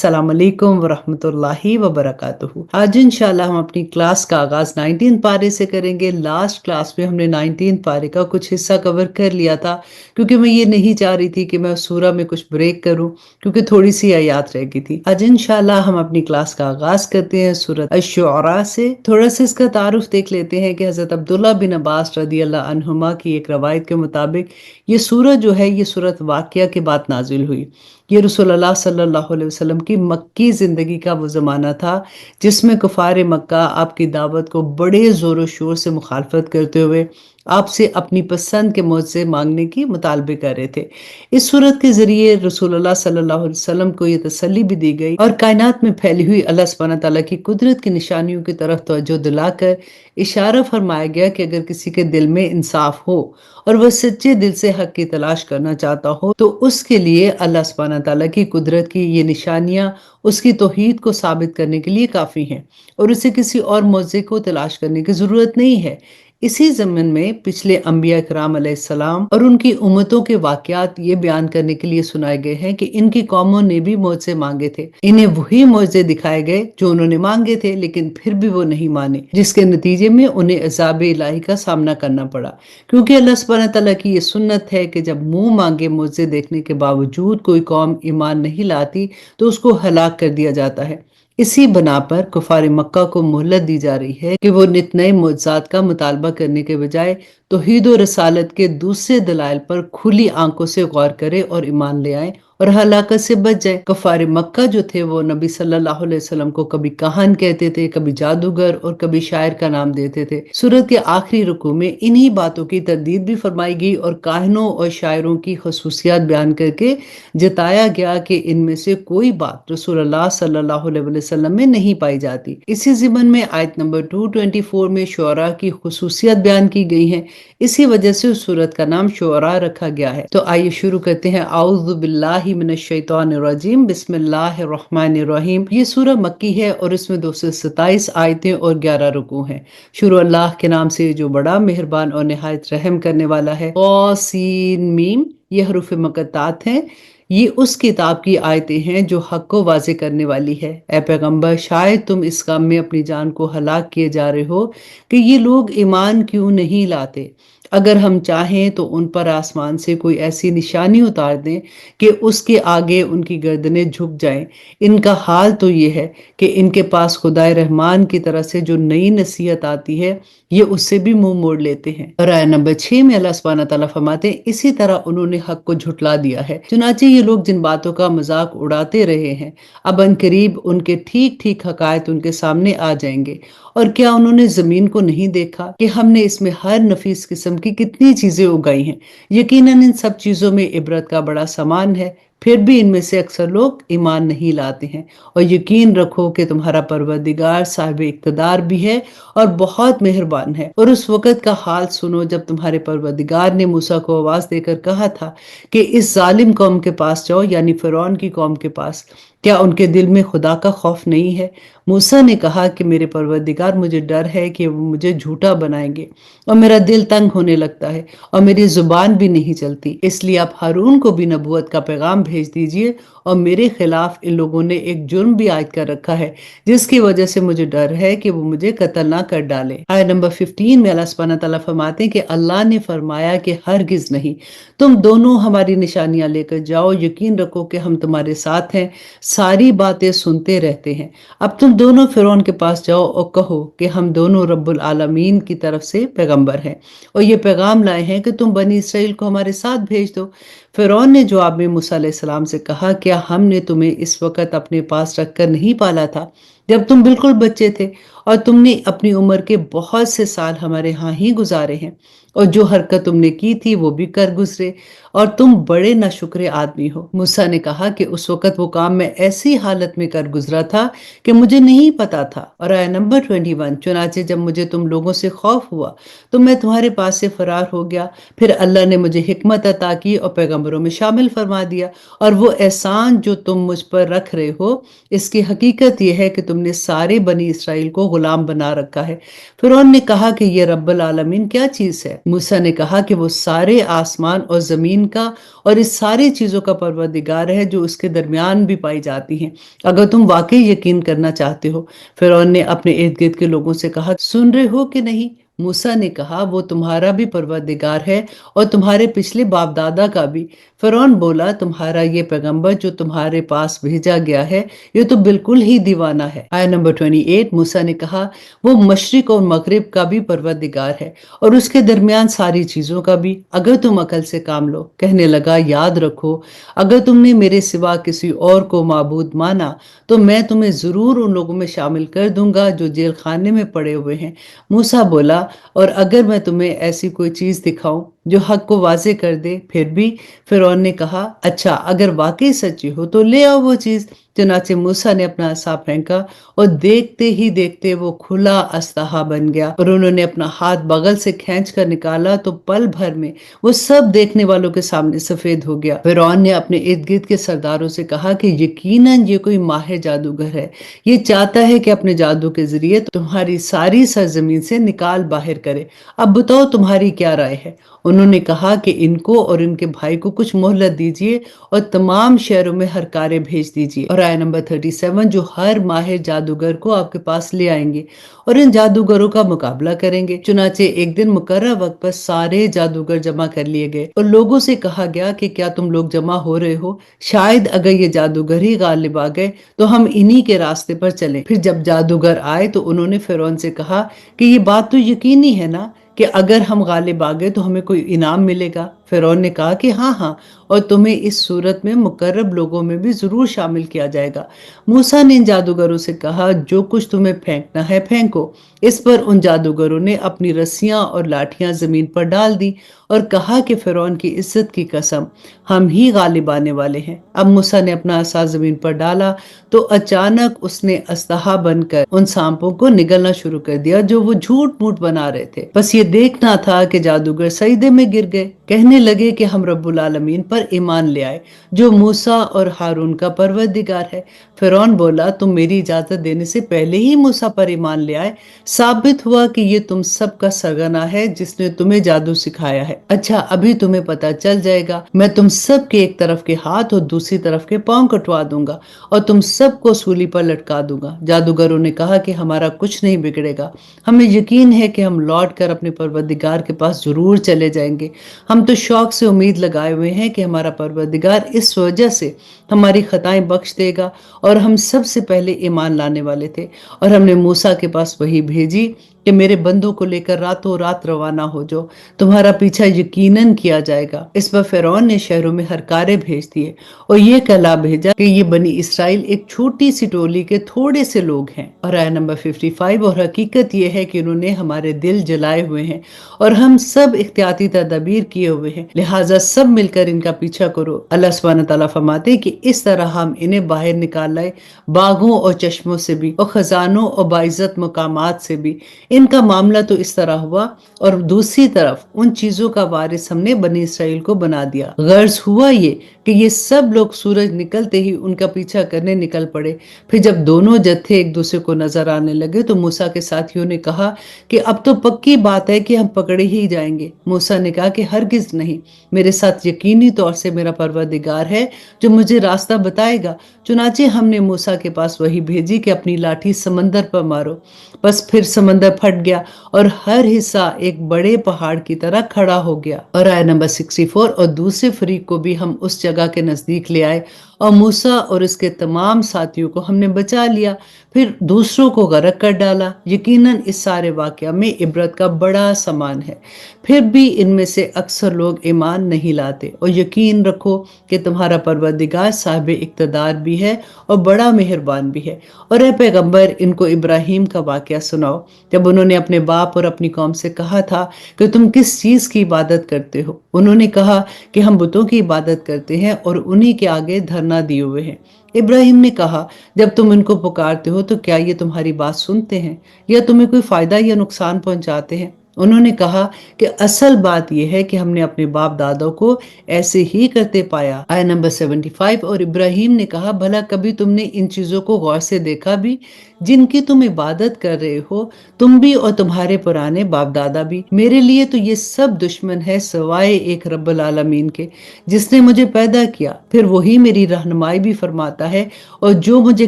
अस्सलाम वालेकुम वरहमतुल्लाहि वबरकातुहू। आज इंशाल्लाह हम अपनी क्लास का आगाज 19 पारे से करेंगे। लास्ट क्लास में हमने 19 पारे का कुछ हिस्सा कवर कर लिया था, क्योंकि मैं ये नहीं चाह रही थी कि मैं सूरा में कुछ ब्रेक करूं, क्योंकि थोड़ी सी आयत रह गई थी। आज इंशाल्लाह हम अपनी क्लास का आगाज करते हैं सूरत अश-शुअरा से। थोड़ा सा इसका तारुफ देख लेते हैं कि हजरत अब्दुल्ला बिन अब्बास रदी अल्लाह अन्हुमा की एक रवायत के मुताबिक ये सूरत जो है ये सूरत वाक़िया के बाद नाजिल हुई। ये रसूलुल्लाह सल्लल्लाहु अलैहि वसल्लम की मक्की ज़िंदगी का वो ज़माना था जिसमें कुफ़ार मक्का आपकी दावत को बड़े ज़ोर शोर से मुखालफत करते हुए आपसे अपनी पसंद के मुआवजे मांगने की मुतालबे कर रहे थे। इस सूरत के ज़रिए रसूलुल्लाह सल्लल्लाहु अलैहि वसल्लम को ये तसल्ली भी दी गई और कायनात में फैली हुई अल्लाह सुब्हानहू तआला की कुदरत की निशानियों की तरफ तवज्जो दिलाकर इशारा फरमाया गया कि अगर किसी के दिल में इंसाफ हो और वह सच्चे दिल से हक की तलाश करना चाहता हो तो उसके लिए अल्लाह सुब्हानहू तआला की कुदरत की ये निशानियां उसकी तौहीद को साबित करने के लिए काफ़ी हैं और उसे किसी और मौज़े को तलाश करने की ज़रूरत नहीं है। इसी ज़मन में पिछले अंबिया कराम अलैहिस्सलाम और उनकी उम्मतों के वाक़यात ये बयान करने के लिए सुनाए गए हैं कि इनकी कौमों ने भी मौज़े मांगे थे। इन्हें वही मौज़े दिखाए गए जो उन्होंने मांगे थे, लेकिन फिर भी वो नहीं माने, जिसके नतीजे में उन्हें अज़ाब इलाही का सामना करना पड़ा। क्योंकि अल्लाह सुब्हानहू तआला की ये सुन्नत है कि जब मुंह मांगे मौज़े देखने के बावजूद कोई कौम ईमान नहीं लाती तो उसको हलाक कर दिया जाता है। इसी बना पर कुफार मक्का को मोहलत दी जा रही है कि वो नित नए मुअज्जात का मुतालबा करने के बजाय तौहीद और रसालत के दूसरे दलाइल पर खुली आंखों से गौर करे और ईमान ले आए और हलाकत से बच जाए। कुफार मक्का जो थे वो नबी सल्लल्लाहु अलैहि वसल्लम को कभी काहन कहते थे, कभी जादूगर और कभी शायर का नाम देते थे। सूरत के आखिरी रुकू में इन्हीं बातों की तरदीद भी फरमाई गई और काहनों और शायरों की खसूसियात बयान करके जताया गया कि इनमें से कोई बात रसूलुल्लाह सल्लल्लाहु अलैहि वसल्लम में नहीं पाई जाती। इसी ज़िमन में आयत नंबर 224 में शुअरा की खसूसियत बयान की गई है। इसी वजह से उस सूरत का नाम शुअरा रखा गया है। तो आइए शुरू करते हैं। आऊज़ु बिल्लाहि मिनश शैतानिर रजीम, बिस्मिल्लाहिर रहमानिर रहीम। ये सूरह मक्की है और इसमें 227 आयतें और 11 रुकू हैं। शुरू अल्लाह के नाम से जो बड़ा मेहरबान और निहायत रहम करने वाला है। क़ासीन मीम, ये हरूफ मुक़त्तात हैं। ये उस किताब की आयतें हैं जो हक को वाज़े करने वाली है। ए पैगंबर, शायद तुम इस काम में अपनी जान को हलाक किए जा रहे हो कि ये लोग ईमान क्यों नहीं लाते। अगर हम चाहें तो उन पर आसमान से कोई ऐसी निशानी उतार दें कि उसके आगे उनकी गर्दनें झुक जाएं। इनका हाल तो ये है कि इनके पास खुदाए रहमान की तरफ से जो नई नसीहत आती है ये उससे भी मुंह मोड़ लेते हैं। और आयत नंबर 6 में अल्लाह सुब्हानहू तआला फरमाते हैं, इसी तरह उन्होंने हक को झुटला दिया है। चुनांचे ये लोग जिन बातों का मजाक उड़ाते रहे हैं अब अनकरीब उनके ठीक ठीक हकायत उनके सामने आ जाएंगे। और क्या उन्होंने जमीन को नहीं देखा कि हमने इसमें हर नफीस किस्म की कितनी चीजें उगाई हैं। यकीनन इन सब चीजों में इबरत का बड़ा सामान है, फिर भी इनमें से अक्सर लोग ईमान नहीं लाते हैं। और यकीन रखो कि तुम्हारा परवरदिगार साहिब इक़्तिदार भी है और बहुत मेहरबान है। और उस वक़्त का हाल सुनो जब तुम्हारे परवरदिगार ने मूसा को आवाज़ देकर कहा था कि इस जालिम कौम के पास जाओ, यानी फ़िरौन की कौम के पास। क्या उनके दिल में खुदा का खौफ नहीं है? मूसा ने कहा कि मेरे परवरदिगार, मुझे डर है कि वो मुझे झूठा बनाएंगे और मेरा दिल तंग होने लगता है और मेरी जुबान भी नहीं चलती। इसलिए आप हारून को भी नबूवत का पैगाम भेज दीजिए। और मेरे खिलाफ इन लोगों ने एक जुर्म भी आयद कर रखा है जिसकी वजह से मुझे डर है कि वो मुझे कत्ल ना कर डाले। आयत नंबर 15 में अल्लाह सुब्हानहू तआला फरमाते हैं कि अल्लाह ने फरमाया कि हरगिज नहीं, तुम दोनों हमारी निशानियां लेकर जाओ। यकीन रखो कि हम तुम्हारे साथ हैं, सारी बातें सुनते रहते हैं। अब तुम दोनों फिरौन के पास जाओ और कहो कि हम दोनों रब्बुल आलमीन की तरफ से पैगंबर हैं और ये पैगाम लाए हैं कि तुम बनी इसराइल को हमारे साथ भेज दो। फिरौन ने जवाब में मूसा अलैहिस्सलाम से कहा, क्या हमने तुम्हें इस वक्त अपने पास रखकर नहीं पाला था जब तुम बिल्कुल बच्चे थे और तुमने अपनी उम्र के बहुत से साल हमारे यहाँ ही गुजारे हैं और जो हरकत तुमने की थी वो भी कर गुजरे और तुम बड़े नाशुक्र आदमी हो। मूसा ने कहा कि उस वक्त वो काम मैं ऐसी हालत में कर गुजरा था कि मुझे नहीं पता था। और आयत नंबर 21, चुनाचे जब मुझे तुम लोगों से खौफ हुआ तो मैं तुम्हारे पास से फरार हो गया, फिर अल्लाह ने मुझे हिकमत अता की और पैगंबरों में शामिल फरमा दिया। और वो एहसान जो तुम मुझ पर रख रहे हो इसकी हकीकत यह है कि तुमने सारे बनी इसराइल को गुलाम बना रखा है। फिरौन ने कहा कि ये रब्बुल आलमीन क्या चीज है? मूसा ने कहा कि वो सारे आसमान और जमीन का और इस सारी चीजों का परवरदिगार है जो उसके दरमियान भी पाई जाती हैं, अगर तुम वाकई यकीन करना चाहते हो। फिरौन ने अपने इर्द गिर्द के लोगों से कहा, सुन रहे हो कि नहीं? मूसा ने कहा, वो तुम्हारा भी परवरदिगार है और तुम्हारे पिछले बाप दादा का भी। फिरौन बोला, तुम्हारा ये पैगंबर जो तुम्हारे पास भेजा गया है ये तो बिल्कुल ही दीवाना है। आया नंबर 28, मूसा ने कहा, वो मशरिक और मगरिब का भी परवरदिगार है और उसके दरमियान सारी चीजों का भी, अगर तुम अकल से काम लो। कहने लगा, याद रखो, अगर तुमने मेरे सिवा किसी और को माबूद माना तो मैं तुम्हें जरूर उन लोगों में शामिल कर दूंगा जो जेल खाने में पड़े हुए हैं। मूसा बोला, और अगर मैं तुम्हें ऐसी कोई चीज दिखाऊं जो हक को वाजे कर दे फिर भी? फिरौन ने कहा, अच्छा, अगर वाकई सच्ची हो तो ले आओ वो चीज। चुनाचे मूसा ने अपना असा फेंका और देखते ही देखते वो खुला अस्तहा बन गया और उन्होंने अपना हाथ बगल से खींच कर निकाला तो पल भर में वो सब देखने वालों के सामने सफेद हो गया। फिरौन ने अपने इर्द गिर्द के सरदारों से कहा कि यकीनन ये कोई माहिर जादूगर है, ये चाहता है कि अपने जादू के जरिए तुम्हारी सारी सरजमीन से निकाल बाहर करे। अब बताओ तुम्हारी क्या राय है? उन्होंने कहा कि इनको और इनके भाई को कुछ मोहलत दीजिए और तमाम शहरों में हरकारे भेज दीजिए। और आया नंबर 37, जो हर माहिर जादूगर को आपके पास ले आएंगे और इन जादूगरों का मुकाबला करेंगे। चुनाचे एक दिन मुकर्रर वक्त पर सारे जादूगर जमा कर लिए गए और लोगों से कहा गया कि क्या तुम लोग जमा हो रहे हो? शायद अगर ये जादूगर ही गालिब आ गए तो हम इन्हीं के रास्ते पर चलें। फिर जब जादूगर आए तो उन्होंने फिरौन से कहा कि ये बात तो यकीनी है ना कि अगर हम गालिब आ गए तो हमें कोई इनाम मिलेगा? फिरौन ने कहा कि हाँ हाँ, और तुम्हें इस सूरत में मुकर्रब लोगों में भी जरूर शामिल किया जाएगा। मूसा ने इन जादूगरों से कहा, जो कुछ तुम्हें फेंकना है फेंको। इस पर उन जादूगरों ने अपनी रस्सियां और लाठियां जमीन पर डाल दी और कहा कि फिरौन की इज्जत की कसम, हम ही गालिब आने वाले हैं। अब मूसा ने अपना असा जमीन पर डाला तो अचानक उसने अस्तहा बनकर उन सांपों को निगलना शुरू कर दिया जो वो झूठ मूठ बना रहे थे। बस ये देखना था कि जादूगर सजदे में गिर गए, कहने लगे कि हम रब्बुल आलमीन पर ईमान ले आए जो मूसा और हारून का परवरदिगार है। फिरौन बोला, तुम मेरी इजाजत देने से पहले ही मूसा पर ईमान ले आए। साबित हुआ कि ये तुम सब का सरगना है जिसने तुम्हें जादू सिखाया है। अच्छा, अभी तुम्हें पता चल जाएगा। मैं तुम सब के एक तरफ के हाथ और दूसरी तरफ के पांव कटवा दूंगा और तुम सबको सूली पर लटका दूंगा। जादूगरों ने कहा कि हमारा कुछ नहीं बिगड़ेगा, हमें यकीन है कि हम लौट कर अपने परवरदिगार के पास जरूर चले जाएंगे। हम तो शौक से उम्मीद लगाए हुए हैं कि हमारा परवरदिगार इस वजह से हमारी खताएं बख्श देगा और हम सबसे पहले ईमान लाने वाले थे और हमने मूसा के पास वही भेजी कि मेरे बंदों को लेकर रातों रात रवाना हो जाओ, तुम्हारा पीछा यकीनन किया जाएगा। इस पर फिरौन ने शहरों में हरकारे भेज दिए और ये कहला भेजा कि ये बनी इसराइल एक छोटी सी टोली के थोड़े से लोग हैं। और आया नंबर 55, और हकीकत ये है कि उन्होंने हमारे दिल जलाए हुए हैं और हम सब इख्तियाती तदबीर किए हुए हैं, लिहाजा सब मिलकर इनका पीछा करो। अल्लाह सुब्हानहू तआला फरमाते कि इस तरह हम इन्हें बाहर निकाल लाए, बागों और चश्मों से भी और खजानों और बाइज्जत मकामात से भी। इनका मामला तो इस तरह हुआ और दूसरी तरफ उन चीजों का वारिस हमने बनी इसराइल को बना दिया। गर्ज हुआ ये कि ये सब लोग सूरज निकलते ही उनका पीछा करने निकल पड़े। फिर जब दोनों जत्थे एक दूसरे को नजर आने लगे तो मूसा के साथियों ने कहा कि अब तो पक्की बात है कि हम पकड़े ही जाएंगे। मूसा ने कहा कि हरगिज नहीं, मेरे साथ यकीनी तौर से मेरा परवरदिगार है जो मुझे रास्ता बताएगा। चुनाचे हमने मूसा के पास वही भेजी कि अपनी लाठी समंदर पर मारो। बस फिर समंदर फट गया और हर हिस्सा एक बड़े पहाड़ की तरह खड़ा हो गया। और आया नंबर 64, और दूसरे फरीक को भी हम उस जगह के नजदीक ले आए और मूसा और उसके तमाम साथियों को हमने बचा लिया, फिर दूसरों को गर्क कर डाला। यकीनन इस सारे वाकया में इबरत का बड़ा सामान है। फिर भी इनमें से अक्सर लोग ईमान नहीं लाते। और यकीन रखो कि तुम्हारा परवरदिगार साहिब इक़्तिदार भी है और बड़ा मेहरबान भी है। और ए पैगंबर, इनको इब्राहिम का वाकया सुनाओ जब उन्होंने अपने बाप और अपनी कौम से कहा था कि तुम किस चीज की इबादत करते हो। उन्होंने कहा कि हम बुतों की इबादत करते हैं और उन्हीं के आगे धरना दिए हुए हैं। इब्राहिम ने कहा, जब तुम इनको पुकारते हो तो क्या ये तुम्हारी बात सुनते हैं या तुम्हें कोई फायदा या नुकसान पहुंचाते हैं? उन्होंने कहा कि असल बात यह है कि हमने अपने बाप दादों को ऐसे ही करते पाया। आया नंबर 75, और इब्राहिम ने कहा, भला कभी तुमने इन चीजों को गौर से देखा भी जिनकी तुम इबादत कर रहे हो, तुम भी और तुम्हारे पुराने बाप दादा भी? मेरे लिए तो ये सब दुश्मन है सिवाय एक रब्बुल आलमीन के, जिसने मुझे पैदा किया। फिर वही मेरी रहनुमाई भी फरमाता है और जो मुझे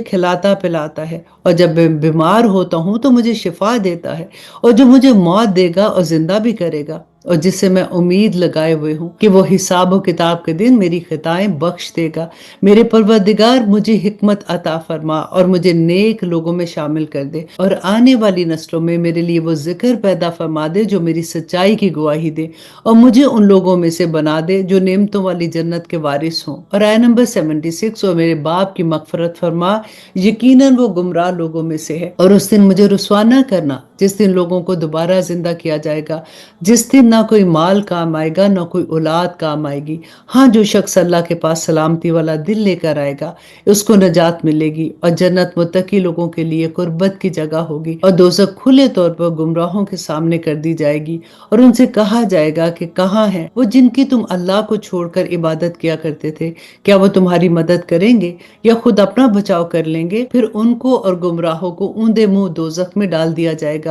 खिलाता पिलाता है, और जब मैं बीमार होता हूँ तो मुझे शिफा देता है, और जो मुझे मौत देगा और जिंदा भी करेगा, और जिससे मैं उम्मीद लगाए हुए हूँ कि वो हिसाब व किताब के दिन मेरी खताएं बख्श देगा। मेरे परवरदिगार मुझे हिकमत अता फरमा और मुझे नेक लोगों में शामिल कर दे, और आने वाली नस्लों में मेरे लिए वो जिक्र पैदा फरमा दे जो मेरी सच्चाई की गवाही दे, और मुझे उन लोगों में से बना दे जो नेमतों वाली जन्नत के वारिस हों। और आया नंबर 76, और मेरे बाप की मगफरत फरमा, यकीनन वो गुमराह लोगों में से है। और उस दिन मुझे रुसवा न करना जिस दिन लोगों को दोबारा जिंदा किया जाएगा, जिस दिन ना कोई माल काम आएगा ना कोई औलाद काम आएगी। हाँ, जो शख्स अल्लाह के पास सलामती वाला दिल लेकर आएगा उसको नजात मिलेगी, और जन्नत मुत्तकी लोगों के लिए कुर्बत की जगह होगी, और दोज़ख खुले तौर पर गुमराहों के सामने कर दी जाएगी। और उनसे कहा जाएगा कि कहाँ है वो जिनकी तुम अल्लाह को छोड़कर इबादत किया करते थे? क्या वो तुम्हारी मदद करेंगे या खुद अपना बचाव कर लेंगे? फिर उनको और गुमराहों को ऊंधे मुंह दोज़ख में डाल दिया जाएगा,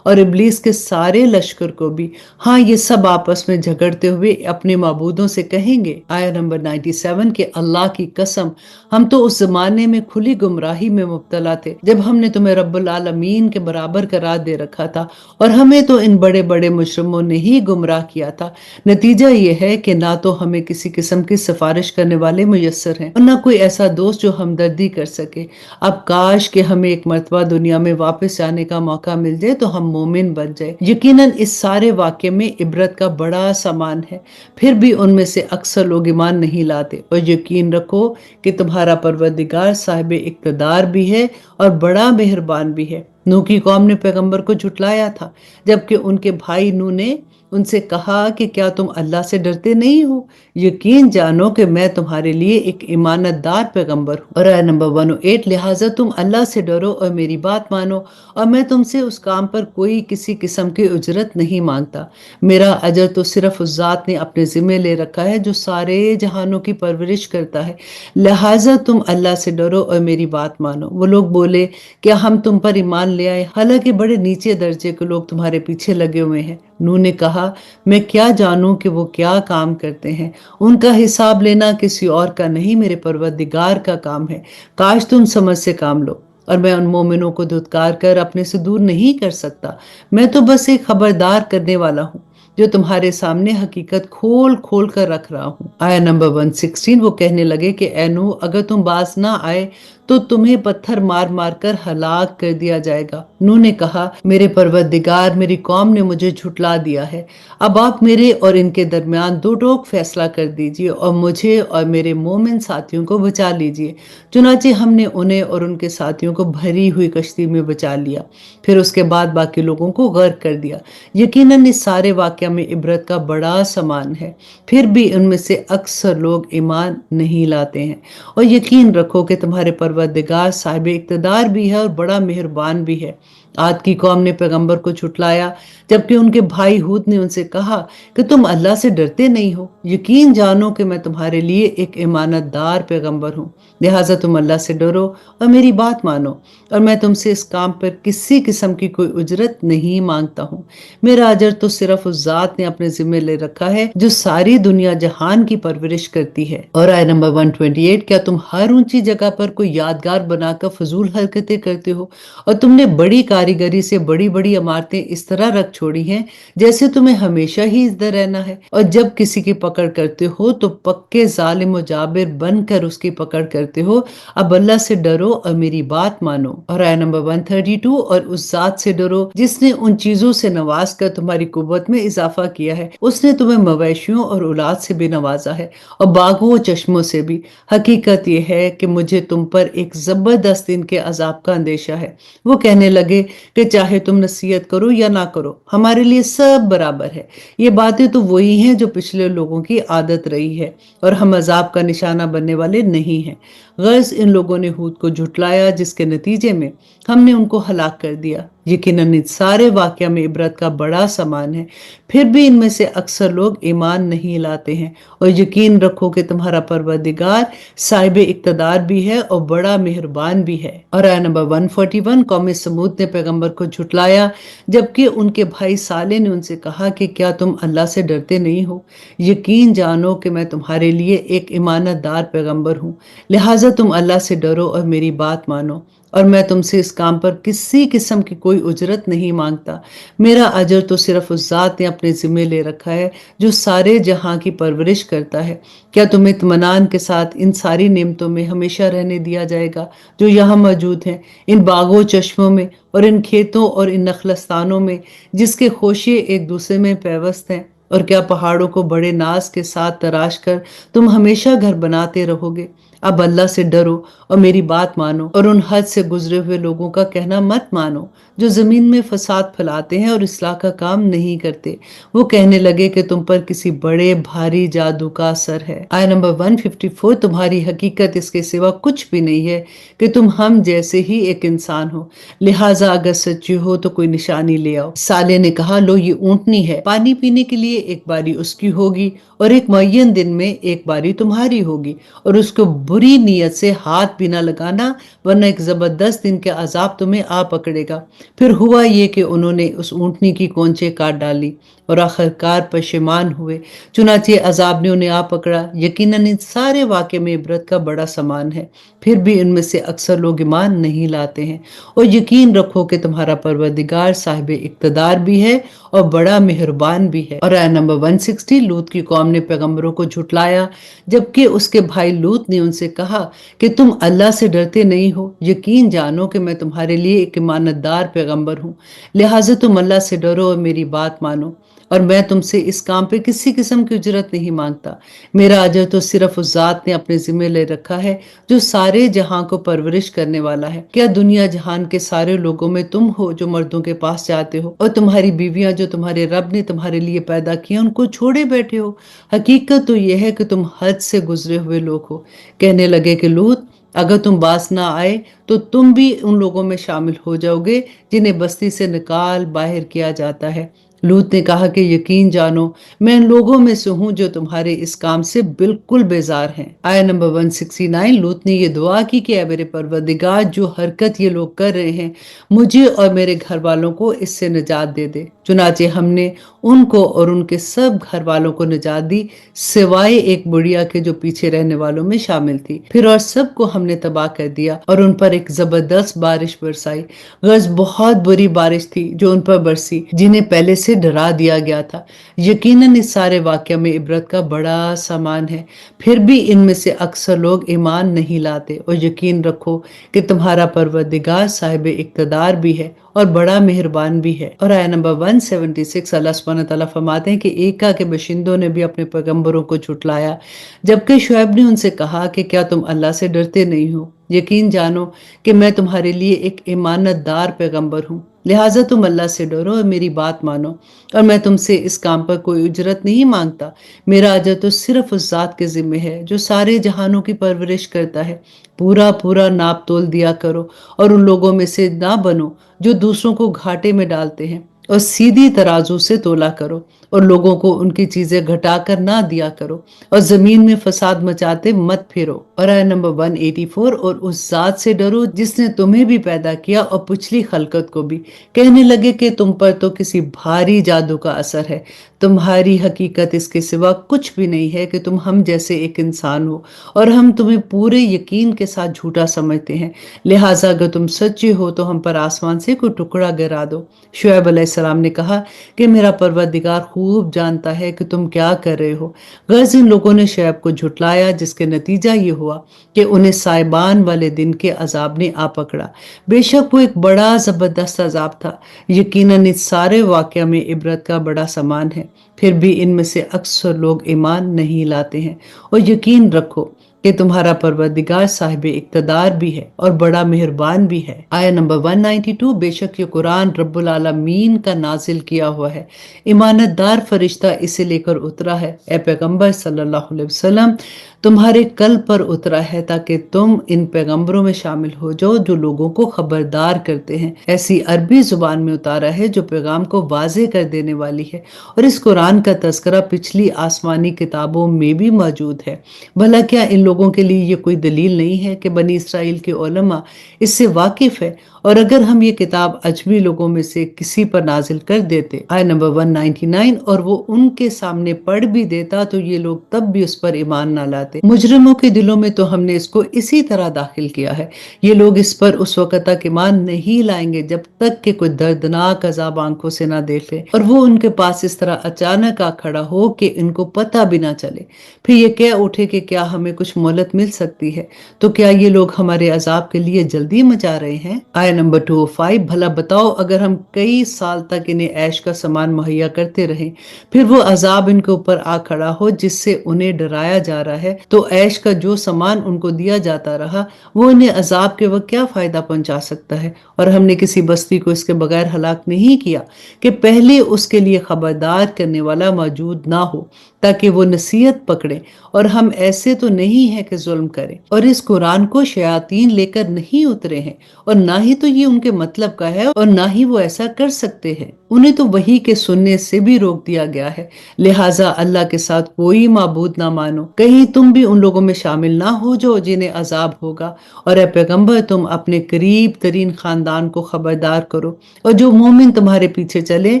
और इब्लीस के सारे लश्कर को भी। हाँ, ये सब आपस में झगड़ते हुए अपने माबूदों से कहेंगे। आया नंबर 97 के अल्लाह की कसम, हम तो उस जमाने में खुली गुमराही में मुब्तला थे जब हमने तुम्हें रब्बुल आलमीन के बराबर करार दे रखा था, और हमें तो इन बड़े बड़े मुजरिमों ने ही गुमराह किया था। नतीजा ये है कि ना तो हमें किसी किस्म की सिफारिश करने वाले मुयस्सर हैं और ना कोई ऐसा दोस्त जो हमदर्दी कर सके। अब काश कि हमें एक मर्तबा दुनिया में वापस आने का मौका मिल जाए तो हम मोमिन बन जाए। यकीनन इस सारे वाक्य में इबरत का बड़ा सामान है, फिर भी उनमें से अक्सर लोग ईमान नहीं लाते। और यकीन रखो कि तुम्हारा परवरदिगार साहिब इक़्तिदार भी है और बड़ा मेहरबान भी है। नूह की कौम ने पैगंबर को झुटलाया था, जबकि उनके भाई नूह ने उनसे कहा कि क्या तुम अल्लाह से डरते नहीं हो? यकीन जानो कि मैं तुम्हारे लिए एक ईमानतदार पैगंबर हूँ। और आया नंबर 108, लिहाजा तुम अल्लाह से डरो और मेरी बात मानो, और मैं तुमसे उस काम पर कोई किसी किस्म की उजरत नहीं मांगता। मेरा अजर तो सिर्फ उस जात ने अपने जिम्मे ले रखा है जो सारे जहानों की परवरिश करता है। लिहाजा तुम अल्लाह से डरो और मेरी बात मानो। वो लोग बोले, क्या हम तुम पर ईमान ले आए, हालांकि बड़े नीचे दर्जे के लोग तुम्हारे पीछे लगे हुए हैं? नूह ने कहा, मैं क्या जानूं कि वो क्या काम करते हैं, उनका हिसाब लेना किसी और का नहीं, मेरे परवरदिगार का काम है। काश तुम समझ से काम लो, और मैं उन मोमिनों को धुतकार कर अपने से दूर नहीं कर सकता। मैं तो बस एक खबरदार करने वाला हूँ जो तुम्हारे सामने हकीकत खोल खोल कर रख रहा हूँ। आया नंबर 116, वो कहने लगे कि ऐ नूह, अगर तुम बाज ना आए तो तुम्हें पत्थर मार मार कर हलाक कर दिया जाएगा। नूह ने कहा, मेरे परवरदिगार, मेरी कौम ने मुझे झुटला दिया है। अब आप मेरे और इनके दरमियान दो टोक फैसला कर दीजिए और मुझे और मेरे मोमिन साथियों को बचा लीजिए। चुनाचे हमने उन्हें और उनके साथियों को भरी हुई कश्ती में बचा लिया, फिर उसके बाद बाकी लोगों को गर्क कर दिया। यकीनन इस सारे वाकया में इबरत का बड़ा सामान है, फिर भी उनमें से अक्सर लोग ईमान नहीं लाते हैं। और यकीन रखो कि तुम्हारे परवरदिगार साहिब इक़्तिदार भी है और बड़ा मेहरबान भी है। आद की कौम ने पैगंबर को छुटलाया, जबकि उनके भाई हूद ने उनसे कहा कि तुम अल्लाह से डरते नहीं हो। यकीन जानो कि मैं तुम्हारे लिए एक ईमानतदार पैगंबर हूँ, लिहाजा तुम अल्लाह से डरो और मेरी बात मानो, और मैं तुमसे इस काम पर किसी किस्म की कोई उजरत नहीं मांगता हूँ। मेरा अजर तो सिर्फ उस जात ने अपने जिम्मे ले रखा है जो सारी दुनिया जहान की परवरिश करती है। और आय नंबर 128, क्या तुम हर ऊंची जगह पर कोई यादगार बनाकर फजूल हरकतें करते हो, और तुमने बड़ी कारीगरी से बड़ी बड़ी इमारतें इस तरह रख छोड़ी हैं जैसे तुम्हें हमेशा ही इधर रहना है, और जब किसी की पकड़ करते हो तो पक्के जालिम व जाबिर बनकर उसकी पकड़ करते हो। अब अल्लाह से डरो और मेरी बात मानो। और आया नंबर 132, और उस जात से डरो जिसने उन चीजों से नवाज कर तुम्हारी कुव्वत में इजाफा किया है। उसने तुम्हें मवेशियों और औलाद से भी नवाजा है और बागों और चश्मों से भी। हकीकत यह है कि मुझे तुम पर एक जबरदस्त दिन के अजाब का अंदेशा है। वो कहने लगे कि चाहे तुम नसीहत करो या ना करो, हमारे लिए सब बराबर है। ये बातें तो वही हैं जो पिछले लोगों की आदत रही है, और हम अजाब का निशाना बनने वाले नहीं हैं। गर्ज इन लोगों ने हूद को झुटलाया, जिसके नतीजे में हमने उनको हलाक कर दिया। यकीनन इन सारे वाक़या में इबरत का बड़ा सामान है, फिर भी इनमें से अक्सर लोग ईमान नहीं लाते हैं। और यकीन रखो कि तुम्हारा परवरदिगार साहिब इक़्तिदार भी है और बड़ा मेहरबान भी है। और आया नंबर 141, कौम समूद ने पैगंबर को झुटलाया जबकि उनके भाई साले ने उनसे कहा कि क्या तुम अल्लाह से डरते नहीं हो? यकीन जानो कि मैं तुम्हारे लिए एक ईमानतदार पैगंबर हूँ, लिहाजा तुम अल्लाह से डरो और मेरी बात मानो। और मैं तुमसे इस काम पर किसी किस्म की कोई उजरत नहीं मांगता। मेरा अजर तो सिर्फ उस ज़ात ने अपने ज़िम्मे ले रखा है जो सारे जहां की परवरिश करता है। क्या तुम्हें इत्मीनान के साथ इन सारी नेमतों में हमेशा रहने दिया जाएगा जो यहाँ मौजूद हैं, इन बागों चश्मों में और इन खेतों और इन नखलस्तानों में जिसके खोशिए एक दूसरे में पैवस्त हैं? और क्या पहाड़ों को बड़े नाज के साथ तराश कर तुम हमेशा घर बनाते रहोगे? अब अल्लाह से डरो और मेरी बात मानो और उन हद से गुजरे हुए लोगों का कहना मत मानो जो जमीन में फसाद फैलाते हैं और इस्लाह का काम नहीं करते। वो कहने लगे कि तुम पर किसी बड़े भारी जादू का असर है। आया नंबर 154, तुम्हारी हकीकत इसके सिवा कुछ भी नहीं है कि तुम हम जैसे ही एक इंसान हो, लिहाजा अगर सच्ची हो तो कोई निशानी ले आओ। साले ने कहा, लो ये ऊंटनी है, पानी पीने के लिए एक बारी उसकी होगी और एक मुअय्यन दिन में एक बारी तुम्हारी होगी, और उसको बुरी नीयत से हाथ भी ना लगाना वरना एक जबरदस्त दिन के अजाब तुम्हें आ पकड़ेगा। फिर हुआ ये कि उन्होंने उस ऊंटनी की कोंचे काट डाली और आखिरकार पशेमान हुए, चुनाचे अजाब ने उन्हें आ पकड़ा। यकीनन इन सारे वाक़े में इबरत का बड़ा सामान है, फिर भी इनमें से अक्सर लोग ईमान नहीं लाते हैं। और यकीन रखो कि तुम्हारा परवरदिगार साहिब इक़्तिदार भी है और बड़ा मेहरबान भी है। और आया नंबर 160, लूत की कौम ने पैगंबरों को झुटलाया जबकि उसके भाई लूत ने उनसे कहा कि तुम अल्लाह से डरते नहीं हो। यकीन जानो कि मैं तुम्हारे लिए एक ईमानतदार पैगंबर हूँ, लिहाजा तुम अल्लाह से डरो और मेरी बात मानो। और मैं तुमसे इस काम पे किसी किस्म की उजरत नहीं मांगता। मेरा अजर तो सिर्फ उस जात ने अपने जिम्मे ले रखा है जो सारे जहां को परवरिश करने वाला है। क्या दुनिया जहान के सारे लोगों में तुम हो जो मर्दों के पास जाते हो और तुम्हारी बीवियां जो तुम्हारे रब ने तुम्हारे लिए पैदा की हैं उनको छोड़े बैठे हो? हकीकत तो यह है कि तुम हद से गुजरे हुए लोग हो। कहने लगे कि लूत, अगर तुम बास ना आए तो तुम भी उन लोगों में शामिल हो जाओगे जिन्हें बस्ती से निकाल बाहर किया जाता है। लूत ने कहा कि यकीन जानो मैं इन लोगों में से हूं जो तुम्हारे इस काम से बिल्कुल बेजार हैं। आया नंबर 169, लूत ने ये दुआ की कि ऐ मेरे परवरदिगार, जो हरकत ये लोग कर रहे हैं मुझे और मेरे घर वालों को इससे निजात दे दे। चुनाचे हमने उनको और उनके सब घर वालों को निजात दी सिवाय एक बुढ़िया के जो पीछे रहने वालों में शामिल थी। फिर और सबको हमने तबाह कर दिया और उन पर एक जबरदस्त बारिश बरसाई। गज बहुत बुरी बारिश थी जो उन पर बरसी, जिन्हें पहले से डरा दिया गया था। यकीनन इस सारे वाक़या में इबरत का बड़ा सामान है, फिर भी इनमें से अक्सर लोग ईमान नहीं लाते। और यकीन रखो कि तुम्हारा परवरदिगार साहिब इक़्तिदार भी है और बड़ा मेहरबान भी है। और आया नंबर 176, अल्लाह सुब्हानहू तआला फरमाते हैं कि एका के बशिंदों ने भी अपने पैगंबरों को झुटलाया जबकि शुएब ने उनसे कहा कि क्या तुम अल्लाह से डरते नहीं हो? यकीन जानो कि मैं तुम्हारे लिए एक ईमानतदार पैगंबर हूँ, लिहाजा तुम अल्लाह से डरो और मेरी बात मानो। और मैं तुमसे इस काम पर कोई उजरत नहीं मांगता। मेरा अजर तो सिर्फ उस जात के जिम्मे है जो सारे जहानों की परवरिश करता है। पूरा पूरा नाप तोल दिया करो और उन लोगों में से ना बनो जो दूसरों को घाटे में डालते हैं, और सीधी तराजू से तोला करो और लोगों को उनकी चीजें घटाकर ना दिया करो और जमीन में फसाद मचाते मत फिरो। और आया नंबर 184, और उस जात से डरो जिसने तुम्हें भी पैदा किया और पिछली खलकत को भी। कहने लगे कि तुम पर तो किसी भारी जादू का असर है। तुम्हारी हकीकत इसके सिवा कुछ भी नहीं है कि तुम हम जैसे एक इंसान हो और हम तुम्हें पूरे यकीन के साथ झूठा समझते हैं। लिहाजा अगर तुम सच्चे हो तो हम पर आसमान से कोई टुकड़ा गिरा दो। शुएब अलैहिस्सलाम ने कहा कि मेरा परवरदिगार खूब जानता है कि तुम क्या कर रहे हो। गर्ज इन लोगों ने शुएब को झुटलाया जिसके नतीजा ये हुआ कि उन्हें साइबान वाले दिन के अजाब ने आ पकड़ा। बेशक वो एक बड़ा जबरदस्त अजाब था। यकीनन इस सारे वाक़या में इबरत का बड़ा सामान है, फिर भी इनमें से अक्सर लोग ईमान नहीं लाते हैं। और यकीन रखो कि तुम्हारा परवरदिगार साहिब इक़्तिदार भी है और बड़ा मेहरबान भी है। आया नंबर 192, बेशक ये कुरान रब्बुल आलमीन का नाजिल किया हुआ है, ईमानतदार फरिश्ता इसे लेकर उतरा है। ए पैगंबर सल्लल्लाहु अलैहि वसल्लम, तुम्हारे कल्ब पर उतरा है ताकि तुम इन पैगंबरों में शामिल हो जाओ जो लोगों को खबरदार करते हैं। ऐसी अरबी जुबान में उतारा है जो पैगाम को वाजे कर देने वाली है। और इस कुरान का तज़किरा पिछली आसमानी किताबों में भी मौजूद है। भला क्या इन लोगों के लिए ये कोई दलील नहीं है कि बनी इसराइल के उलमा इससे वाकिफ है? और अगर हम ये किताब अजमी लोगों में से किसी पर नाजिल कर देते, आय नंबर 199, और वो उनके सामने पढ़ भी देता तो ये लोग तब भी उस पर ईमान ना लाते। मुजरिमों के दिलों में तो हमने इसको इसी तरह दाखिल किया है। ये लोग इस पर उस वक्त तक ईमान नहीं लाएंगे जब तक कि कोई दर्दनाक अजाब आंखों से ना देख ले और वो उनके पास इस तरह अचानक आ खड़ा हो कि इनको पता भी ना चले। फिर ये कह उठे कि क्या हमें कुछ मोहलत मिल सकती है? तो क्या ये लोग हमारे अजाब के लिए जल्दी मचा रहे हैं? आया नंबर 205, भला बताओ अगर हम कई साल तक इन्हें ऐश का सामान मुहैया करते रहें, फिर वो अजाब इनके ऊपर आ खड़ा हो जिससे उन्हें डराया जा रहा है, तो ऐश का जो सामान उनको दिया जाता रहा वो इन्हें अजाब के वक्त क्या फायदा पहुंचा सकता है? और हमने किसी बस्ती को इसके बगैर हलाक नहीं किया कि पहले उसके लिए खबरदार करने वाला मौजूद ना हो ताकि वो नसीहत पकड़े। और हम ऐसे तो नहीं है कि जुल्म करें। और इस कुरान को शयातीन लेकर नहीं उतरे हैं और ना ही तो ये उनके मतलब का है और ना ही वो ऐसा कर सकते हैं। उन्हें तो वही के सुनने से भी रोक दिया गया है। लिहाजा अल्लाह के साथ कोई माबूद ना मानो, कहीं तुम भी उन लोगों में शामिल ना हो जो जिन्हें अजाब होगा। और ए पैगंबर, तुम अपने करीब तरीन खानदान को खबरदार करो और जो मोमिन तुम्हारे पीछे चले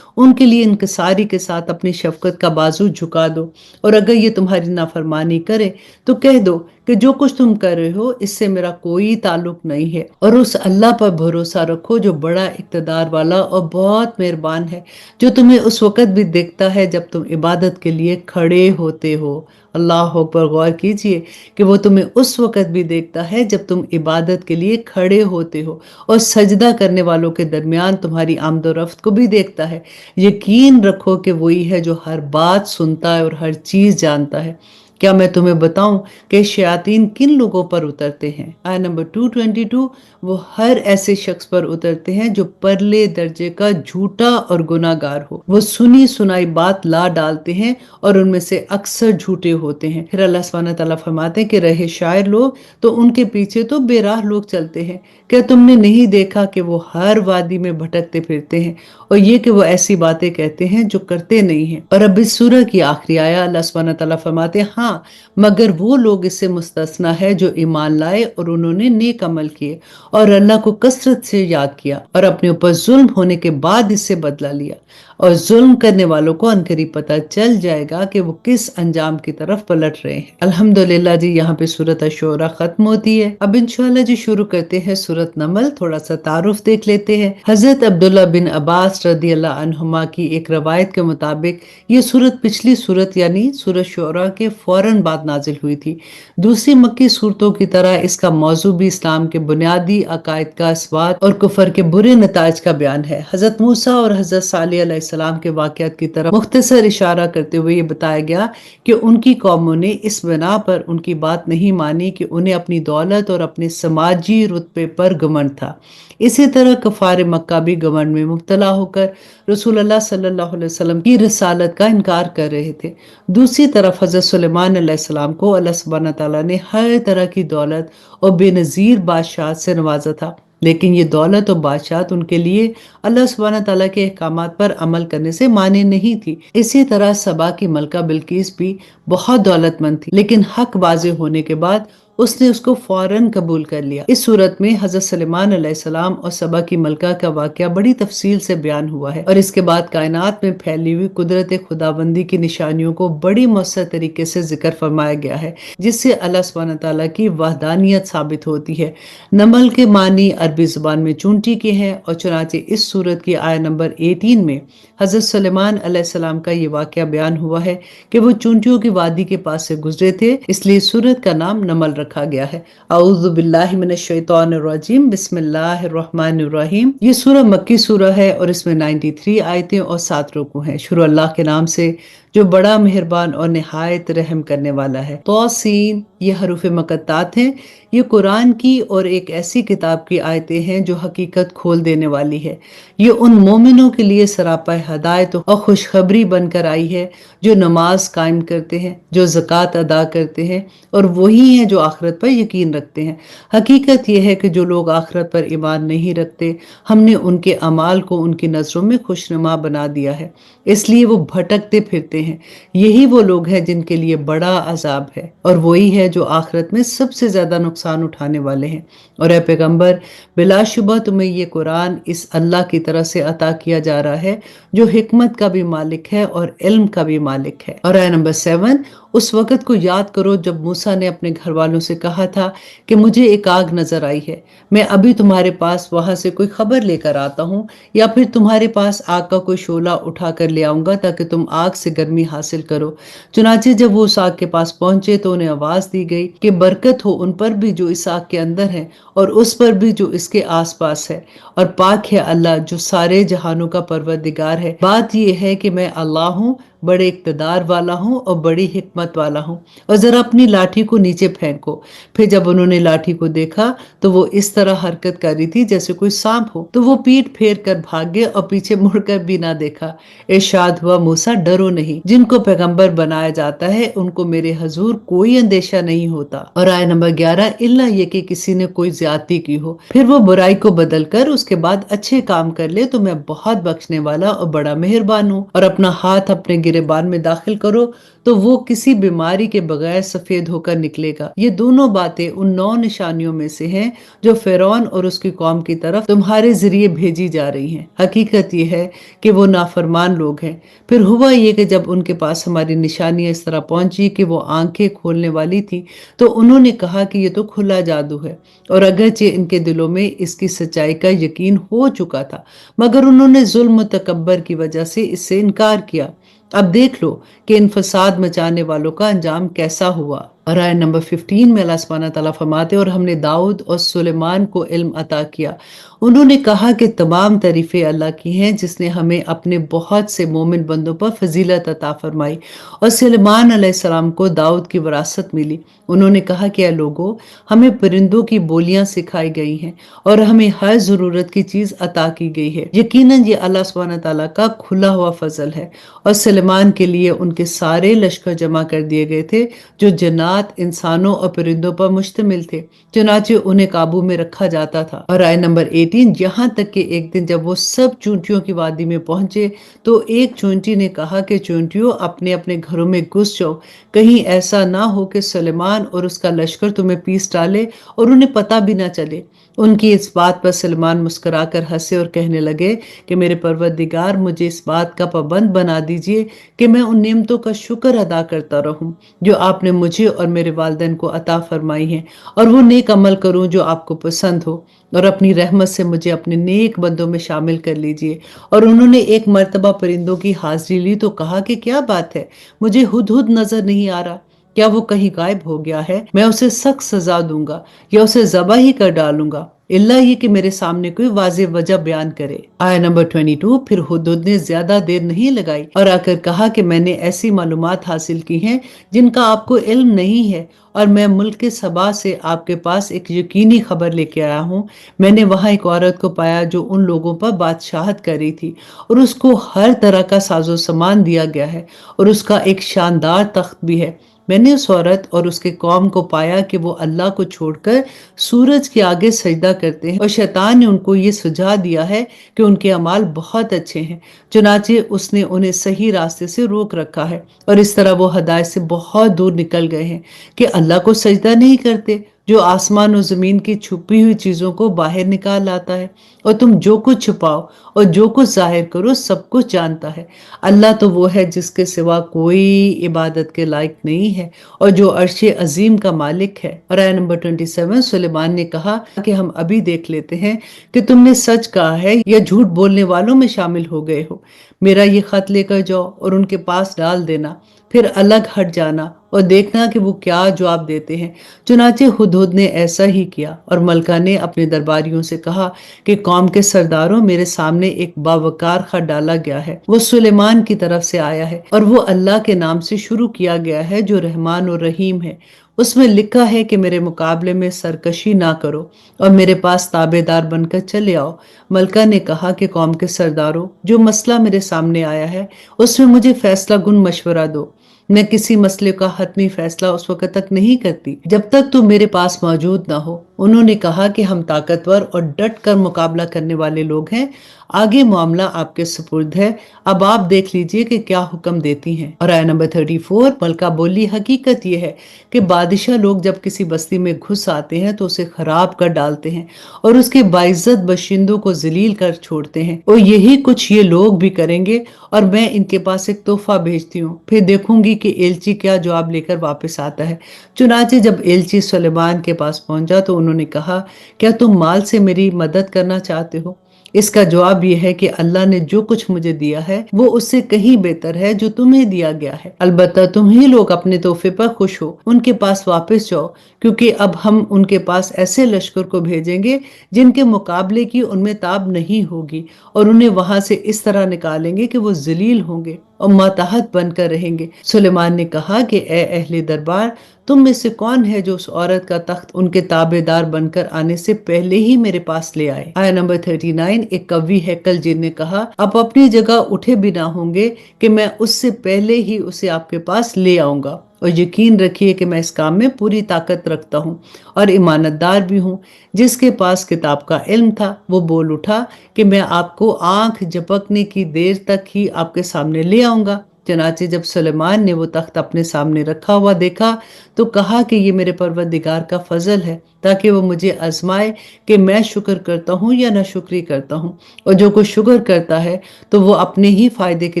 उनके लिए इंकिसारी के साथ अपनी शफकत का बाजू झुका दो। और अगर ये तुम्हारी नाफरमानी करे तो कह दो कि जो कुछ तुम कर रहे हो इससे मेरा कोई ताल्लुक नहीं है, और उस अल्लाह पर भरोसा रखो जो बड़ा इक़्तिदार वाला और बहुत मेहरबान है, जो तुम्हें उस वक़्त भी देखता है जब तुम इबादत के लिए खड़े होते हो। अल्लाह पर गौर कीजिए कि वो तुम्हें उस वक़्त भी देखता है जब तुम इबादत के लिए खड़े होते हो, और सजदा करने वालों के दरमियान तुम्हारी आमदोरफ्त को भी देखता है। यकीन रखो कि वही है जो हर बात सुनता है और हर चीज जानता है। क्या मैं तुम्हें बताऊं कि शयातीन किन लोगों पर उतरते हैं? आय नंबर 222, वो हर ऐसे शख्स पर उतरते हैं जो परले दर्जे का झूठा और गुनाहगार हो। वो सुनी सुनाई बात ला डालते हैं और उनमें से अक्सर झूठे होते हैं। फिर अल्लाह सुब्हानहू तआला फरमाते हैं कि रहे शायर लोग तो उनके पीछे तो बेराह लोग चलते हैं। क्या तुमने नहीं देखा कि वो हर वादी में भटकते फिरते हैं, और ये कि वो ऐसी बातें कहते हैं जो करते नहीं हैं। और अब इस सूरह की आखिरी आया अल्लाह सुब्हानहू तआला फरमाते हैं, हाँ मगर वो लोग इससे मुस्तस्ना है जो ईमान लाए और उन्होंने नेक अमल किए और अल्लाह को कसरत से याद किया और अपने ऊपर जुल्म होने के बाद इससे बदला लिया। और जुल्म करने वालों को अनकरीब पता चल जाएगा कि वो किस अंजाम की तरफ पलट रहे हैं। अल्हम्दुलिल्लाह जी, यहाँ पे सूरत अश-शूरा खत्म होती है। अब इंशाल्लाह जी शुरू करते हैं सूरत नमल। थोड़ा सा तारुफ देख लेते हैं। हजरत अब्दुल्ला बिन अब्बास रदी अल्लाह अन्हुमा की एक रवायत के मुताबिक ये सूरत पिछली सूरत यानी सूरत शूरा के फौरन बाद नाजिल हुई थी। दूसरी मक्की सूरतों की तरह इसका मौजू भी इस्लाम के बुनियादी अकायद का अस्वाद और कुफर के बुरे नताज का बयान है। हजरत मूसा और हजरत सालेह अलैहिस्सलाम के वाक़यात की तरफ मुख्तसर इशारा करते हुए ये बताया गया कि उनकी कौमों ने इस बिना पर उनकी बात नहीं मानी कि उन्हें अपनी दौलत और अपने समाजी रुतबे पर घमंड था। इसी तरह कफार मक्का भी घमंड में मुब्तला होकर रसूलुल्लाह सल्लल्लाहु अलैहि वसल्लम की रिसालत का इनकार कर रहे थे। दूसरी तरफ हजरत सुलेमान अलैहिस्सलाम को अल्लाह सुब्हानहू तआला ने हर तरह की दौलत और बेनज़ीर बादशाह से नवाजा था, लेकिन ये दौलत और बादशाहत उनके लिए अल्लाह सुब्हानहू तआला के अहकामात पर अमल करने से माने नहीं थी। इसी तरह सबा की मलका बिल्किस भी बहुत दौलतमंद थी, लेकिन हक वाज़े होने के बाद उसने उसको फौरन कबूल कर लिया। इस सूरत में हजरत सुलेमान अलैहिस्सलाम और सबा की मलका का वाकया बड़ी तफसील से बयान हुआ है और इसके बाद कायनात में फैली हुई कुदरत खुदाबंदी की निशानियों को बड़ी मौसर तरीके से जिक्र फरमाया गया है, जिससे अल्लाह सुब्हानहू तआला की वहदानियत साबित होती है। नमल के मानी अरबी जुबान में चूंटी के हैं और चुनाचे इस सूरत की आय नंबर 18 में हजरत सुलेमान अलैहिस्सलाम का ये वाकया बयान हुआ है कि वो चूंटियों की वादी के पास से गुजरे थे, इसलिए सूरत का नाम नमल रखा गया है। औज़ु बिल्लाहि मिनश शैतानिर रजीम, बिस्मिल्लाहिर रहमानिर रहीम। ये सूरह मक्की सूरह है और इसमें 93 आयतें और 7 रुकू हैं। शुरू अल्लाह के नाम से जो बड़ा मेहरबान और निहायत रहम करने वाला है। तौसीन, ये हरूफ मुक़त्तात हैं। ये कुरान की और एक ऐसी किताब की आयतें हैं जो हकीकत खोल देने वाली है। ये उन मोमिनों के लिए सरापा हदायत और खुशखबरी बनकर आई है जो नमाज कायम करते हैं, जो ज़कात अदा करते हैं, और वही हैं जो आखिरत पर यकीन रखते हैं। हकीकत यह है कि जो लोग आखिरत पर ईमान नहीं रखते, हमने उनके अमाल को उनकी नज़रों में खुशनुमा बना दिया है, इसलिए वो भटकते फिरते हैं। यही वो लोग हैं जिनके लिए बड़ा अजाब है, और वही है जो आखिरत में सबसे ज्यादा नुकसान उठाने वाले हैं। और ए पैगंबर, बिलाशुबा तुम्हें ये कुरान इस अल्लाह की तरफ से अता किया जा रहा है जो हिकमत का भी मालिक है और इल्म का भी मालिक है। और आया नंबर 7, उस वक़्त को याद करो जब मूसा ने अपने घर वालों से कहा था कि मुझे एक आग नजर आई है, मैं अभी तुम्हारे पास वहां से कोई खबर लेकर आता हूँ, या फिर तुम्हारे पास आग का कोई शोला उठा कर ले आऊंगा ताकि तुम आग से गर्मी हासिल करो। चुनाचे जब वो उस आग के पास पहुंचे तो उन्हें आवाज दी गई कि बरकत हो उन पर भी जो इस आग के अंदर है और उस पर भी जो इसके आसपास है, और पाक है अल्लाह जो सारे जहानों का परवरदिगार है। बात यह है कि मैं अल्लाह हूँ, बड़े इक़्तिदार वाला हूँ और बड़ी हिकमत वाला हूँ। और जरा अपनी लाठी को नीचे फेंको। फिर जब उन्होंने लाठी को देखा तो वो इस तरह हरकत कर रही थी जैसे कोई सांप हो, तो वो पीठ फेर कर भागे और पीछे मुड़कर भी ना देखा। इरशाद हुआ, मूसा डरो नहीं, जिनको पैगंबर बनाया जाता है उनको मेरे हजूर कोई अंदेशा नहीं होता। और आय नंबर 11, इल्ला ये कि किसी ने कोई ज्यादती की हो, फिर वो बुराई को बदल कर उसके बाद अच्छे काम कर ले तो मैं बहुत बख्शने वाला और बड़ा मेहरबान हूँ। और अपना हाथ अपने गिरेबान में दाखिल करो तो वो किसी बीमारी के बगैर सफेद होकर निकलेगा। ये दोनों बातें उन 9 निशानियों में से हैं जो फिरौन और उसकी कौम की तरफ तुम्हारे जरिए भेजी जा रही हैं। हकीकत ये है कि वो नाफरमान लोग हैं। फिर हुआ ये कि जब उनके पास हमारी निशानियां इस तरह पहुंची कि वो आंखें खोलने वाली थी, तो उन्होंने कहा कि ये तो खुला जादू है। और अगरचे इनके दिलों में इसकी सच्चाई का यकीन हो चुका था, मगर उन्होंने जुल्म तकब्बर की वजह से इससे इनकार किया। अब देख लो कि इन फसाद मचाने वालों का अंजाम कैसा हुआ। और आयत नंबर 15 में अल्लाह सुब्हानहू तआला फरमाते, और हमने दाऊद और सुलेमान को इल्म अता किया। उन्होंने कहा कि तमाम तारीफें अल्लाह की हैं जिसने हमें अपने बहुत से मोमिन बंदों पर फजीलत अता फरमाई। और सुलेमान अलैहिस्सलाम को दाऊद की विरासत मिली। उन्होंने कहा कि लोगों, हमें परिंदों की बोलियां सिखाई गई हैं और हमें हर जरूरत की चीज अता की गई है। यकीनन ये अल्लाह सुब्हानहू तआला का खुला हुआ फजल है। और सुलेमान के लिए उनके सारे लश्कर जमा कर दिए गए थे जो जन्नात, इंसानों और परिंदों पर मुश्तमिल थे, चुनाचे उन्हें काबू में रखा जाता था। और आय नंबर 18, यहाँ तक कि एक दिन जब वो सब चूंटियों की वादी में पहुंचे तो एक चूंटी ने कहा कि चूंटियों, अपने अपने घरों में घुस जाओ, कहीं ऐसा ना हो कि सुलेमान और उसका लश्कर तुम्हें पीस डाले और उन्हें पता भी ना चले। उनकी इस बात पर सलमान मुस्कुराकर हंसे और कहने लगे कि मेरे परवरदिगार, मुझे इस बात का पाबंद बना दीजिए कि मैं उन नेमतों का शुक्र अदा करता रहूं जो आपने मुझे और मेरे वालिदैन को अता फरमाई हैं, और वो नेक अमल करूं जो आपको पसंद हो, और अपनी रहमत से मुझे अपने नेक बंदों में शामिल कर लीजिए। और उन्होंने एक मर्तबा परिंदों की हाजिरी ली तो कहा कि क्या बात है, मुझे हुदहुद नजर नहीं आ रहा, क्या वो कहीं गायब हो गया है? मैं उसे सख्त सजा दूंगा या उसे ज़बह ही कर डालूंगा, इल्ला ये कि मेरे सामने कोई वाज़ेह वजह बयान करे। आया नंबर 22, फिर हुदहुद ने ज्यादा देर नहीं लगाई और आकर कहा कि मैंने ऐसी मालूमात हासिल की हैं जिनका आपको इल्म नहीं है, और मैं मुल्क के सबा से आपके पास एक यकीनी खबर लेके आया हूँ। मैंने वहां एक औरत को पाया जो उन लोगों पर बादशाहत कर रही थी, और उसको हर तरह का साजो सामान दिया गया है, और उसका एक शानदार तख्त भी है। मैंने उस औरत और उसके कौम को पाया कि वो अल्लाह को छोड़कर सूरज के आगे सजदा करते हैं, और शैतान ने उनको ये सुझा दिया है कि उनके अमाल बहुत अच्छे हैं, चुनाचे उसने उन्हें सही रास्ते से रोक रखा है, और इस तरह वो हदायत से बहुत दूर निकल गए हैं कि अल्लाह को सजदा नहीं करते जो आसमान और जमीन की छुपी हुई चीजों को बाहर निकाल लाता है। और तुम जो कुछ छुपाओ और जो कुछ जाहिर करो सब कुछ जानता है। अल्लाह तो वो है जिसके सिवा कोई इबादत के लायक नहीं है, और जो अर्शे अजीम का मालिक है। और आया नंबर 27, सुलेमान ने कहा कि हम अभी देख लेते हैं कि तुमने सच कहा है या झूठ बोलने वालों में शामिल हो गए हो। मेरा ये खत लेकर जाओ और उनके पास डाल देना, फिर अलग हट जाना और देखना कि वो क्या जवाब देते हैं। चुनाचे हुदहुद ने ऐसा ही किया और मलका ने अपने दरबारियों से कहा कि कौम के सरदारों, मेरे सामने एक बावकार खत डाला गया है। वो सुलेमान की तरफ से आया है और वो अल्लाह के नाम से शुरू किया गया है जो रहमान और रहीम है। उसमें लिखा है कि मेरे मुकाबले में सरकशी ना करो और मेरे पास ताबेदार बनकर चले आओ। मलका ने कहा कि कौम के सरदारों, जो मसला मेरे सामने आया है उसमें मुझे फैसला गुन मशवरा दो। मैं किसी मसले का हतमी फैसला उस वक्त तक नहीं करती जब तक तुम मेरे पास मौजूद ना हो। उन्होंने कहा कि हम ताकतवर और डट कर मुकाबला करने वाले लोग हैं। आगे मामला आपके सुपुर्द है, अब आप देख लीजिए कि क्या हुक्म देती हैं। और आया नंबर 34, मलका बोली, हकीकत यह है कि बादशाह लोग जब किसी बस्ती में घुस आते हैं तो उसे खराब कर डालते हैं और उसके बाइज्जत बशिंदों को जलील कर छोड़ते हैं, और यही कुछ ये लोग भी करेंगे। और मैं इनके पास एक तोहफा भेजती हूँ, फिर देखूंगी कि एलची क्या जवाब लेकर वापस आता है। चुनाचे जब एलची सुलेमान के पास पहुंचा तो उन्होंने कहा, क्या तुम माल से मेरी मदद करना चाहते हो? इसका जवाब यह है कि अल्लाह ने जो कुछ मुझे दिया है वो उससे कहीं बेहतर है जो तुम्हें दिया गया है। अलबत्ता तुम ही लोग अपने तोहफे पर खुश हो, उनके पास वापस जाओ, क्योंकि अब हम उनके पास ऐसे लश्कर को भेजेंगे जिनके मुकाबले की उनमें ताब नहीं होगी, और उन्हें वहां से इस तरह निकालेंगे कि वो जलील होंगे और मातहत बनकर रहेंगे। सुलेमान ने कहा कि ए अहले दरबार, तुम में से कौन है जो उस औरत का तख्त उनके ताबेदार बनकर आने से पहले ही मेरे पास ले आए? आया नंबर 39, एक कवि है कलजीर ने कहा, आप अपनी जगह उठे बिना होंगे कि मैं उससे पहले ही उसे आपके पास ले आऊंगा, और यकीन रखिए कि मैं इस काम में पूरी ताकत रखता हूँ और ईमानदार भी हूँ। जिसके पास किताब का इल्म था वो बोल उठा कि मैं आपको आंख झपकने की देर तक ही आपके सामने ले आऊंगा। चनाचे जब सुलेमान ने वो तख्त अपने सामने रखा हुआ देखा तो कहा कि ये मेरे परवरदिगार का फजल है, ताकि वो मुझे आजमाए कि मैं शुक्र करता हूँ या नाशुक्री करता हूँ। और जो कोई शुक्र करता है तो वो अपने ही फायदे के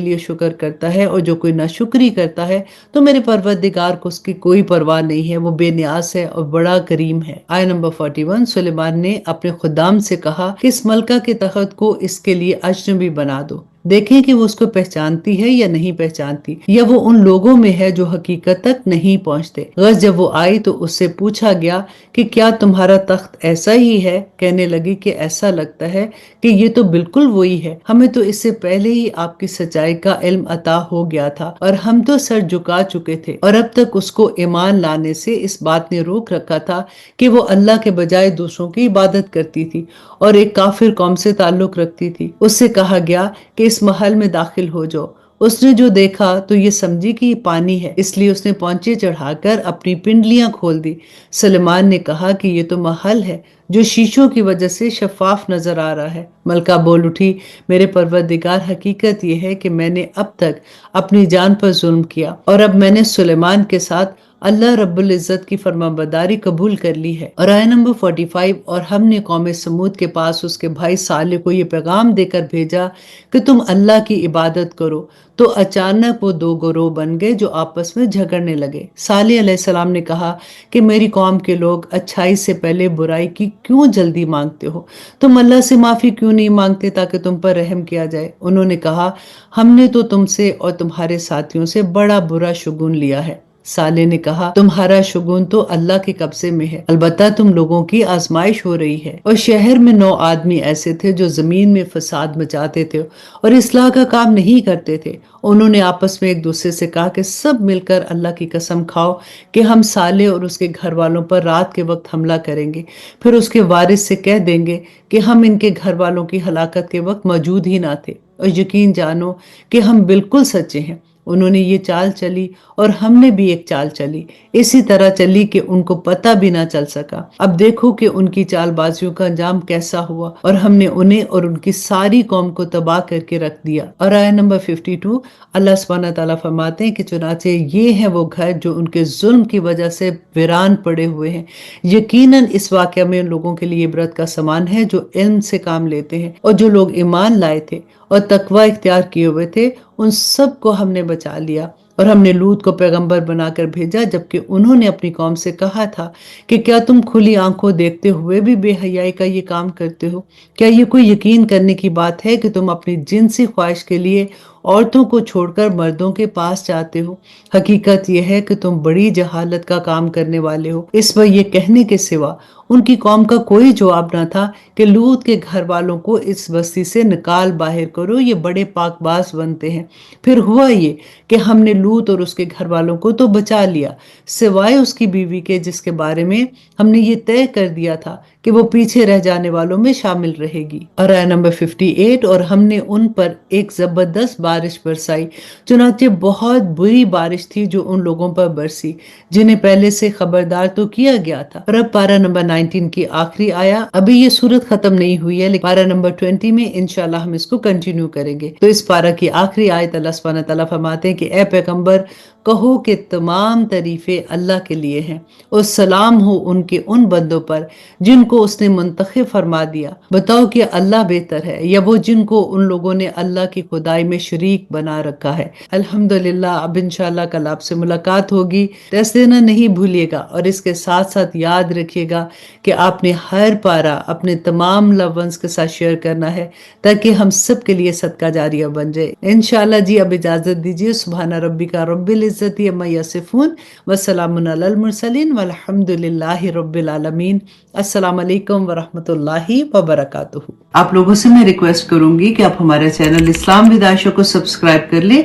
लिए शुक्र करता है, और जो कोई नाशुक्री करता है तो मेरे परवरदिगार को उसकी कोई परवाह नहीं है, वो बेनियाज है और बड़ा करीम है। आया नंबर 41, सुलेमान ने अपने खुदाम से कहा कि इस मलका के तख्त को इसके लिए अजनबी बना दो, देखें कि वो उसको पहचानती है या नहीं पहचानती, या वो उन लोगों में है जो हकीकत तक नहीं पहुंचते। गज जब वो आई तो उससे पूछा गया कि क्या तुम्हारा तख्त ऐसा ही है? कहने लगी कि ऐसा लगता है कि ये तो बिल्कुल वही है। हमें तो इससे पहले ही आपकी सच्चाई का इल्म अता हो गया था और हम तो सर झुका चुके थे, और अब तक उसको ईमान लाने से इस बात ने रोक रखा था कि वो अल्लाह के बजाय दूसरों की इबादत करती थी और एक काफिर कौम से ताल्लुक रखती थी। उससे कहा गया कि इस महल में दाखिल हो जाओ। उसने जो देखा तो ये समझी कि ये पानी है, इसलिए उसने पौंचे चढ़ाकर अपनी पिंडलियां खोल दी। सुलेमान ने कहा कि ये तो महल है जो शीशों की वजह से शफाफ नजर आ रहा है। मलका बोल उठी, मेरे परवरदिगार, हकीकत यह है कि मैंने अब तक अपनी जान पर जुल्म किया और अब मैंने सुलेमान के साथ अल्लाह रब्बुल इज्जत की फरमाबरदारी कबूल कर ली है। और आया नंबर 45, और हमने कौम समूद के पास उसके भाई साले को ये पैगाम देकर भेजा कि तुम अल्लाह की इबादत करो, तो अचानक वो दो गिरोह बन गए जो आपस में झगड़ने लगे। साले अलैहिस्सलाम ने कहा कि मेरी कौम के लोग अच्छाई से पहले बुराई की क्यों जल्दी मांगते हो? तुम अल्लाह से माफी क्यों नहीं मांगते ताकि तुम पर रहम किया जाए? उन्होंने कहा, हमने तो तुमसे और तुम्हारे साथियों से बड़ा बुरा शुगुन लिया है। साले ने कहा, तुम्हारा शुगुन तो अल्लाह के कब्जे में है, अलबत्ता तुम लोगों की आजमाइश हो रही है। और शहर में 9 आदमी ऐसे थे जो जमीन में फसाद मचाते थे और इस्लाह का काम नहीं करते थे। उन्होंने आपस में एक दूसरे से कहा कि सब मिलकर अल्लाह की कसम खाओ कि हम साले और उसके घर वालों पर रात के वक्त हमला करेंगे, फिर उसके वारिस से कह देंगे कि हम इनके घर वालों की हलाकत के वक्त मौजूद ही ना थे, और यकीन जानो कि हम बिल्कुल सच्चे हैं। उन्होंने ये चाल चली और हमने भी एक चाल चली, इसी तरह चली कि उनको पता भी ना चल सका। अब देखो कि उनकी चालबाजियों का अंजाम कैसा हुआ, और हमने उन्हें और उनकी सारी कौम को तबाह करके रख दिया। और आया नंबर 52, अल्लाह सुब्हानहू तआला फरमाते हैं कि चुनाचे ये है वो घर जो उनके जुल्म की वजह से वीरान पड़े हुए हैं। यकीनन इस वाक़या में उन लोगों के लिए इबरत का समान है जो इल्म से काम लेते हैं, और जो लोग ईमान लाए थे और तकवा इख्तियार किए हुए थे उन सब को हमने बचा लिया। और हमने लूत को पैगंबर बनाकर भेजा, जबकि उन्होंने अपनी कौम से कहा था कि क्या तुम खुली आंखों देखते हुए भी बेहयाई का ये काम करते हो? क्या ये कोई यकीन करने की बात है कि तुम अपनी जिनसी ख्वाहिश के लिए عورتوں کو چھوڑکر مردوں کے پاس جاتے ہو؟ حقیقت یہ ہے کہ تم بڑی جہالت کا کام کرنے والے ہو۔ اس پر یہ کہنے کے سوا ان کی قوم کا کوئی جواب نہ تھا کہ لوط کے گھر والوں کو اس بستی سے نکال باہر کرو، یہ بڑے پاک باز بنتے ہیں۔ پھر ہوا یہ کہ ہم نے لوط اور اس کے گھر والوں کو تو بچا لیا، سوائے اس کی بیوی کے، جس کے بارے میں ہم نے یہ طے کر دیا تھا کہ وہ پیچھے رہ جانے والوں میں شامل رہے گی۔ اور آیت نمبر 58، اور ہم نے ان پر ایک زبردست بارش برسائی، چنانچہ بہت بری بارش تھی جو ان لوگوں پر برسی جنہیں پہلے سے خبردار تو کیا گیا تھا۔ اور اب پارہ نمبر 19 کی آخری آیا، ابھی یہ صورت ختم نہیں ہوئی ہے، لیکن پارہ نمبر 20 میں انشاءاللہ ہم اس کو کنٹینیو کریں گے۔ تو اس پارہ کی آخری آیت اللہ سبحانہ تعالیٰ فرماتے ہیں کہ اے پیغمبر کہو کہ تمام تعریفیں اللہ کے لیے ہیں، اور سلام ہو ان کے ان بندوں پر جن کو اس نے منتخب فرما دیا۔ بتاؤ کہ اللہ بہتر ہے یا وہ جن کو ان لوگوں نے اللہ کی خدائی میں شریک بنا رکھا ہے۔ الحمدللہ، اب انشاءاللہ کل آپ سے ملاقات ہوگی۔ ٹیسٹ دینا نہیں بھولیے گا، اور اس کے ساتھ ساتھ یاد رکھیے گا کہ آپ نے ہر پارہ اپنے تمام لو ونس کے ساتھ شیئر کرنا ہے تاکہ ہم سب کے لیے صدقہ جاریہ بن جائے۔ انشاءاللہ جی اب اجازت دیجیے۔ سبحان ربک رب العزت عما یصفون وسلام علی المرسلین والحمد للہ رب العالمین۔ السلام علیکم ورحمۃ اللہ وبرکاتہ۔ آپ لوگوں سے میں ریکویسٹ کروں گی کہ آپ ہمارے چینل اسلام ود عائشہ کو سبسکرائب کر لیں